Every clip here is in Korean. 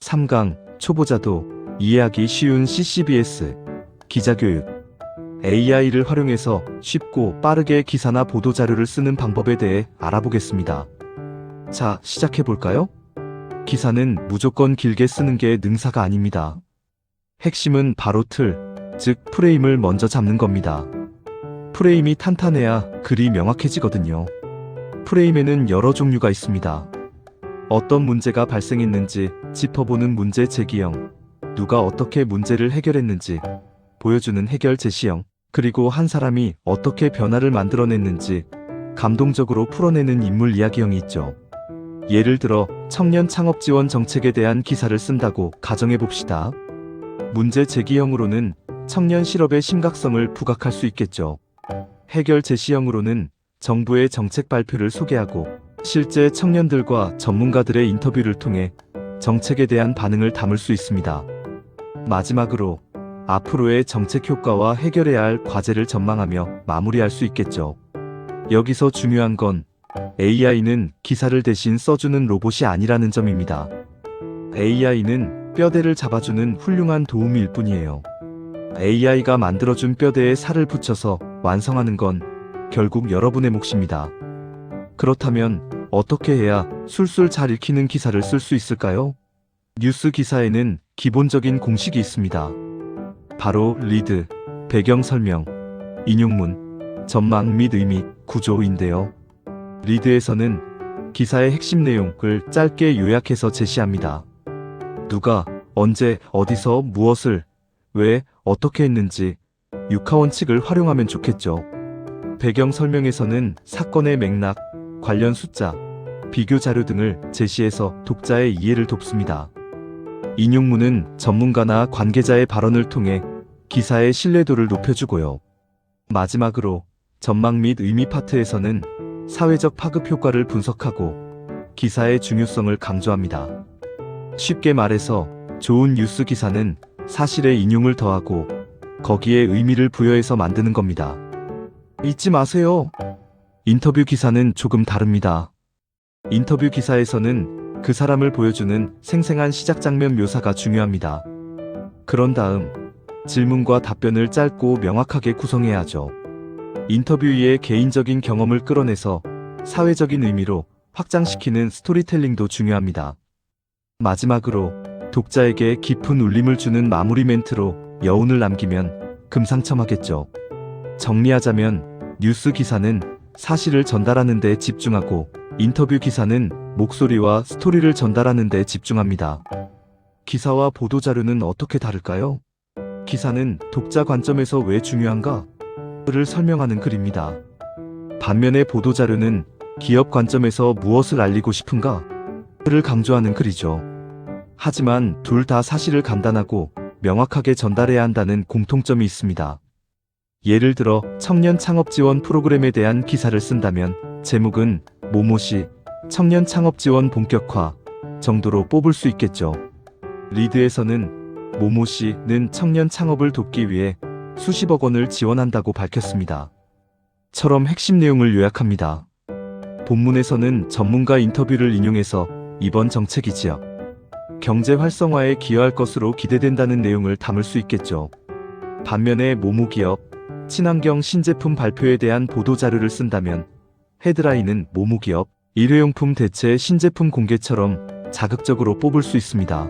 3강 초보자도 이해하기 쉬운 CCBS 기자교육. AI를 활용해서 쉽고 빠르게 기사나 보도자료를 쓰는 방법에 대해 알아보겠습니다. 자, 시작해볼까요? 기사는 무조건 길게 쓰는 게 능사가 아닙니다. 핵심은 바로 틀, 즉 프레임을 먼저 잡는 겁니다. 프레임이 탄탄해야 글이 명확해지거든요. 프레임에는 여러 종류가 있습니다. 어떤 문제가 발생했는지 짚어보는 문제 제기형, 누가 어떻게 문제를 해결했는지 보여주는 해결 제시형, 그리고 한 사람이 어떻게 변화를 만들어냈는지 감동적으로 풀어내는 인물 이야기형이 있죠. 예를 들어 청년 창업 지원 정책에 대한 기사를 쓴다고 가정해봅시다. 문제 제기형으로는 청년 실업의 심각성을 부각할 수 있겠죠. 해결 제시형으로는 정부의 정책 발표를 소개하고 실제 청년들과 전문가들의 인터뷰를 통해 정책에 대한 반응을 담을 수 있습니다. 마지막으로 앞으로의 정책 효과와 해결해야 할 과제를 전망하며 마무리할 수 있겠죠. 여기서 중요한 건 AI는 기사를 대신 써주는 로봇이 아니라는 점입니다. AI는 뼈대를 잡아주는 훌륭한 도우미일 뿐이에요. AI가 만들어준 뼈대에 살을 붙여서 완성하는 건 결국 여러분의 몫입니다. 그렇다면 어떻게 해야 술술 잘 읽히는 기사를 쓸 수 있을까요? 뉴스 기사에는 기본적인 공식이 있습니다. 바로 리드, 배경 설명, 인용문, 전망 및 의미, 구조인데요. 리드에서는 기사의 핵심 내용을 짧게 요약해서 제시합니다. 누가, 언제, 어디서, 무엇을, 왜, 어떻게 했는지 육하원칙을 활용하면 좋겠죠. 배경 설명에서는 사건의 맥락, 관련 숫자, 비교 자료 등을 제시해서 독자의 이해를 돕습니다. 인용문은 전문가나 관계자의 발언을 통해 기사의 신뢰도를 높여주고요. 마지막으로 전망 및 의미 파트에서는 사회적 파급 효과를 분석하고 기사의 중요성을 강조합니다. 쉽게 말해서 좋은 뉴스 기사는 사실에 인용을 더하고 거기에 의미를 부여해서 만드는 겁니다. 잊지 마세요. 인터뷰 기사는 조금 다릅니다. 인터뷰 기사에서는 그 사람을 보여주는 생생한 시작 장면 묘사가 중요합니다. 그런 다음 질문과 답변을 짧고 명확하게 구성해야 하죠. 인터뷰의 개인적인 경험을 끌어내서 사회적인 의미로 확장시키는 스토리텔링도 중요합니다. 마지막으로 독자에게 깊은 울림을 주는 마무리 멘트로 여운을 남기면 금상첨화겠죠. 정리하자면 뉴스 기사는 사실을 전달하는 데 집중하고 인터뷰 기사는 목소리와 스토리를 전달하는 데 집중합니다. 기사와 보도자료는 어떻게 다를까요? 기사는 독자 관점에서 왜 중요한가? 를 설명하는 글입니다. 반면에 보도자료는 기업 관점에서 무엇을 알리고 싶은가? 를 강조하는 글이죠. 하지만 둘 다 사실을 간단하고 명확하게 전달해야 한다는 공통점이 있습니다. 예를 들어 청년 창업 지원 프로그램에 대한 기사를 쓴다면 제목은 뭐뭐시 청년 창업 지원 본격화 정도로 뽑을 수 있겠죠. 리드에서는 뭐뭐시는 청년 창업을 돕기 위해 수십억 원을 지원한다고 밝혔습니다. 처럼 핵심 내용을 요약합니다. 본문에서는 전문가 인터뷰를 인용해서 이번 정책이 지역 경제 활성화에 기여할 것으로 기대된다는 내용을 담을 수 있겠죠. 반면에 모모기업 친환경 신제품 발표에 대한 보도자료를 쓴다면 헤드라인은 모모기업 일회용품 대체 신제품 공개처럼 자극적으로 뽑을 수 있습니다.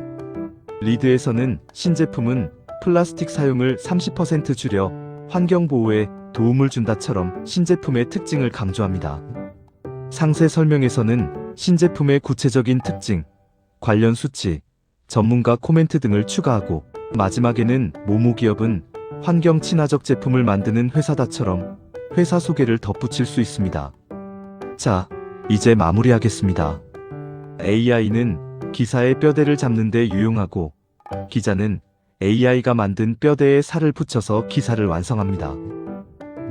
리드에서는 신제품은 플라스틱 사용을 30% 줄여 환경보호에 도움을 준다처럼 신제품의 특징을 강조합니다. 상세 설명에서는 신제품의 구체적인 특징, 관련 수치, 전문가 코멘트 등을 추가하고 마지막에는 모모기업은 환경 친화적 제품을 만드는 회사다처럼 회사 소개를 덧붙일 수 있습니다. 자, 이제 마무리하겠습니다. AI는 기사의 뼈대를 잡는 데 유용하고 기자는 AI가 만든 뼈대에 살을 붙여서 기사를 완성합니다.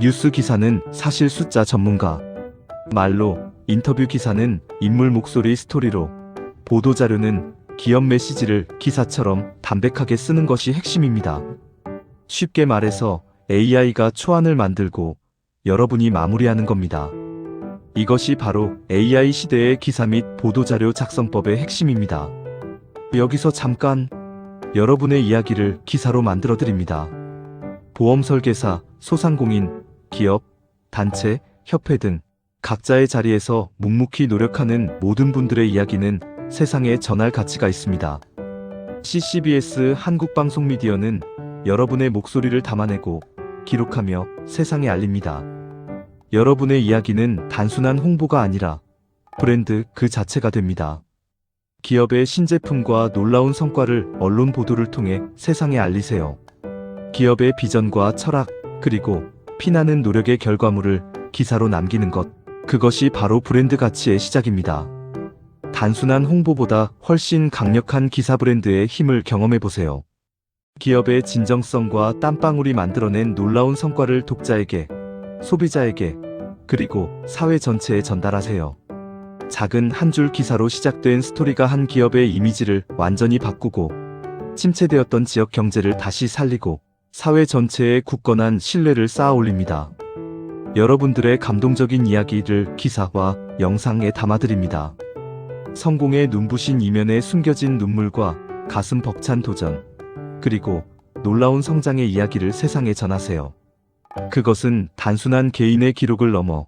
뉴스 기사는 사실 숫자 전문가 말로, 인터뷰 기사는 인물 목소리 스토리로, 보도자료는 기업 메시지를 기사처럼 담백하게 쓰는 것이 핵심입니다. 쉽게 말해서 AI가 초안을 만들고 여러분이 마무리하는 겁니다. 이것이 바로 AI 시대의 기사 및 보도자료 작성법의 핵심입니다. 여기서 잠깐 여러분의 이야기를 기사로 만들어 드립니다. 보험 설계사, 소상공인, 기업, 단체, 협회 등 각자의 자리에서 묵묵히 노력하는 모든 분들의 이야기는 세상에 전할 가치가 있습니다. CCBS 한국방송미디어는 여러분의 목소리를 담아내고 기록하며 세상에 알립니다. 여러분의 이야기는 단순한 홍보가 아니라 브랜드 그 자체가 됩니다. 기업의 신제품과 놀라운 성과를 언론 보도를 통해 세상에 알리세요. 기업의 비전과 철학, 그리고 피나는 노력의 결과물을 기사로 남기는 것, 그것이 바로 브랜드 가치의 시작입니다. 단순한 홍보보다 훨씬 강력한 기사 브랜드의 힘을 경험해보세요. 기업의 진정성과 땀방울이 만들어낸 놀라운 성과를 독자에게, 소비자에게, 그리고 사회 전체에 전달하세요. 작은 한 줄 기사로 시작된 스토리가 한 기업의 이미지를 완전히 바꾸고 침체되었던 지역 경제를 다시 살리고 사회 전체에 굳건한 신뢰를 쌓아 올립니다. 여러분들의 감동적인 이야기를 기사와 영상에 담아드립니다. 성공의 눈부신 이면에 숨겨진 눈물과 가슴 벅찬 도전, 그리고 놀라운 성장의 이야기를 세상에 전하세요. 그것은 단순한 개인의 기록을 넘어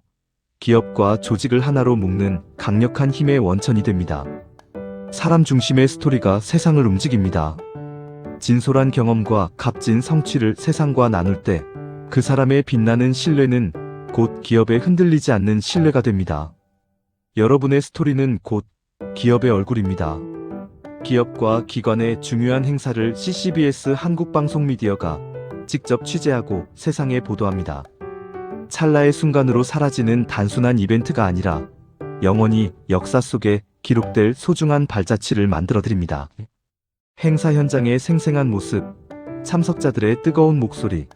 기업과 조직을 하나로 묶는 강력한 힘의 원천이 됩니다. 사람 중심의 스토리가 세상을 움직입니다. 진솔한 경험과 값진 성취를 세상과 나눌 때 그 사람의 빛나는 신뢰는 곧 기업에 흔들리지 않는 신뢰가 됩니다. 여러분의 스토리는 곧 기업의 얼굴입니다. 기업과 기관의 중요한 행사를 CCBS 한국방송미디어가 직접 취재하고 세상에 보도합니다. 찰나의 순간으로 사라지는 단순한 이벤트가 아니라 영원히 역사 속에 기록될 소중한 발자취를 만들어드립니다. 행사 현장의 생생한 모습, 참석자들의 뜨거운 목소리,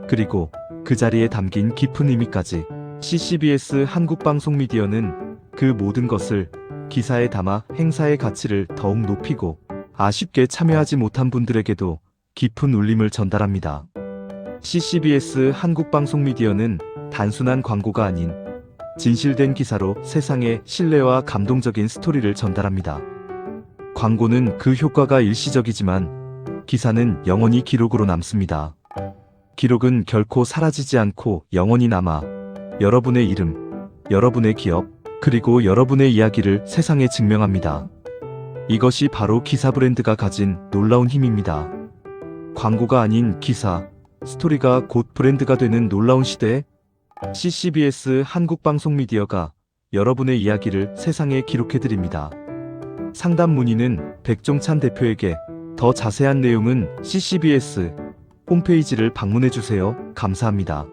그리고 그 자리에 담긴 깊은 의미까지 CCBS 한국방송미디어는 그 모든 것을 기사에 담아 행사의 가치를 더욱 높이고 아쉽게 참여하지 못한 분들에게도 깊은 울림을 전달합니다. CCBS 한국방송미디어는 단순한 광고가 아닌 진실된 기사로 세상에 신뢰와 감동적인 스토리를 전달합니다. 광고는 그 효과가 일시적이지만 기사는 영원히 기록으로 남습니다. 기록은 결코 사라지지 않고 영원히 남아 여러분의 이름, 여러분의 기업, 그리고 여러분의 이야기를 세상에 증명합니다. 이것이 바로 기사 브랜드가 가진 놀라운 힘입니다. 광고가 아닌 기사, 스토리가 곧 브랜드가 되는 놀라운 시대에 CCBS 한국방송미디어가 여러분의 이야기를 세상에 기록해드립니다. 상담 문의는 백종찬 대표에게, 더 자세한 내용은 CCBS 홈페이지를 방문해주세요. 감사합니다.